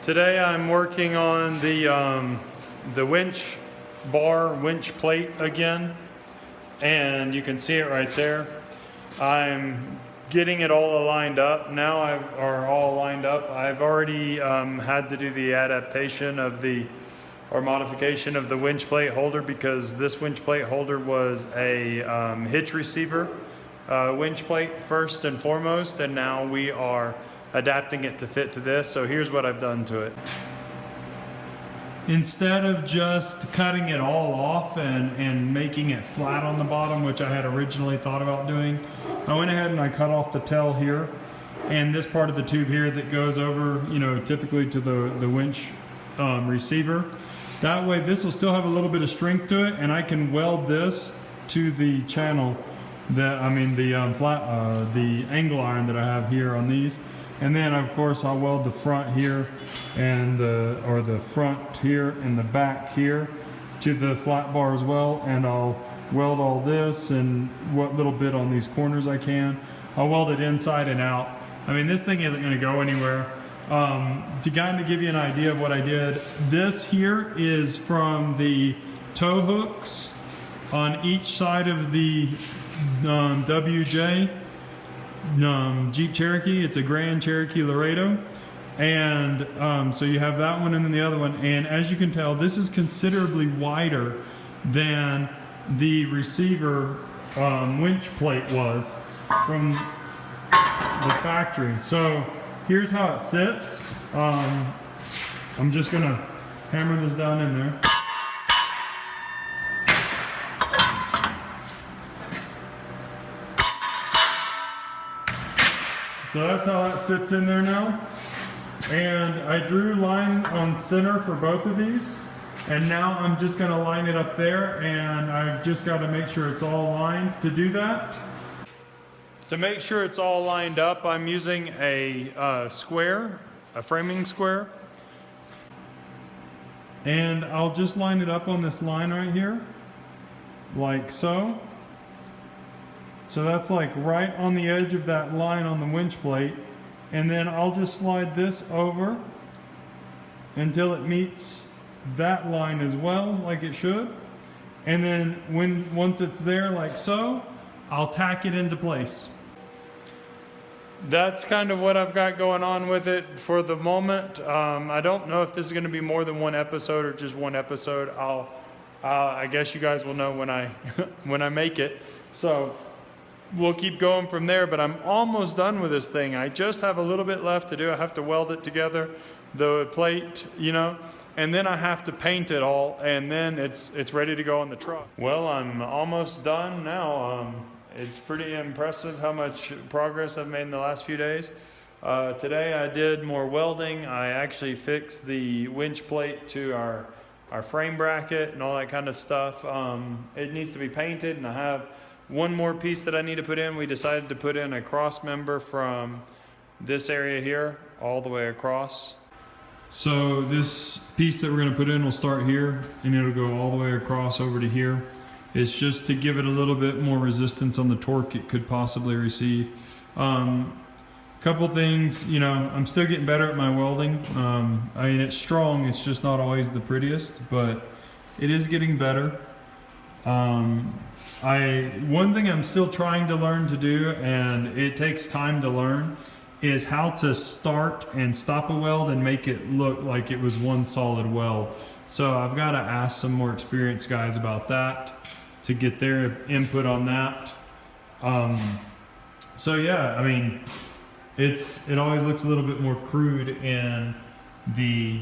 Today I'm working on the winch bar, winch plate again, and you can see it right there. I'm getting it all lined up. Now are all lined up. I've already had to do the adaptation of or modification of the winch plate holder, because this winch plate holder was a hitch receiver winch plate first and foremost, and now we are adapting it to fit to this. So here's what I've done to it. Instead of just cutting it all off and making it flat on the bottom, which I had originally thought about doing, I went ahead and I cut off the tail here and this part of the tube here that goes over, you know, typically to the winch receiver. That way this will still have a little bit of strength to it, and I can weld this to the channel that, the angle iron that I have here on these. And then of course I'll weld the front here and the front here and the back here to the flat bar as well. And I'll weld all this and what little bit on these corners I can. I'll weld it inside and out. This thing isn't going to go anywhere. To kind of give you an idea of what I did, this here is from the tow hooks on each side of the WJ Jeep Cherokee. It's a Grand Cherokee Laredo, and so you have that one and then the other one, and as you can tell, this is considerably wider than the receiver winch plate was from the factory. So here's how it sits. I'm just gonna hammer this down in there. So that's how that sits in there now. And I drew line on center for both of these. And now I'm just gonna line it up there, and I've just gotta make sure it's all lined to do that. To make sure it's all lined up, I'm using a square, a framing square. And I'll just line it up on this line right here, like so. So that's like right on the edge of that line on the winch plate. And then I'll just slide this over until it meets that line as well, like it should. And then once it's there like so, I'll tack it into place. That's kind of what I've got going on with it for the moment. I don't know if this is going to be more than one episode or just one episode. I guess you guys will know when I when I make it. So we'll keep going from there, but I'm almost done with this thing. I just have a little bit left to do. I have to weld it together, the plate, and then I have to paint it all, and then it's ready to go on the truck. Well, I'm almost done now. It's pretty impressive how much progress I've made in the last few days. Today I did more welding. I actually fixed the winch plate to our frame bracket and all that kind of stuff. It needs to be painted, and I have one more piece that I need to put in. We decided to put in a cross member from this area here all the way across. So this piece that we're going to put in will start here, and it'll go all the way across over to here. It's just to give it a little bit more resistance on the torque it could possibly receive. Couple things, I'm still getting better at my welding. It's strong, it's just not always the prettiest, but it is getting better. One thing I'm still trying to learn to do, and it takes time to learn, is how to start and stop a weld and make it look like it was one solid weld. So I've got to ask some more experienced guys about that to get their input on that. So yeah, it always looks a little bit more crude in the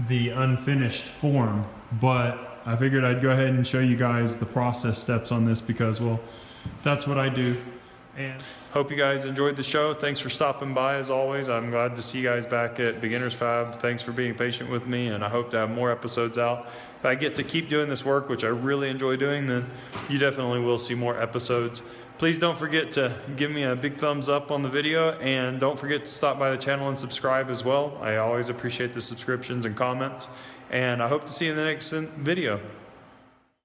unfinished form, but I figured I'd go ahead and show you guys the process steps on this, because, well, that's what I do. And hope you guys enjoyed the show. Thanks for stopping by as always. I'm glad to see you guys back at Beginner's Fab. Thanks for being patient with me, and I hope to have more episodes out. If I get to keep doing this work, which I really enjoy doing, then you definitely will see more episodes. Please don't forget to give me a big thumbs up on the video, and don't forget to stop by the channel and subscribe as well. I always appreciate the subscriptions and comments, and I hope to see you in the next video.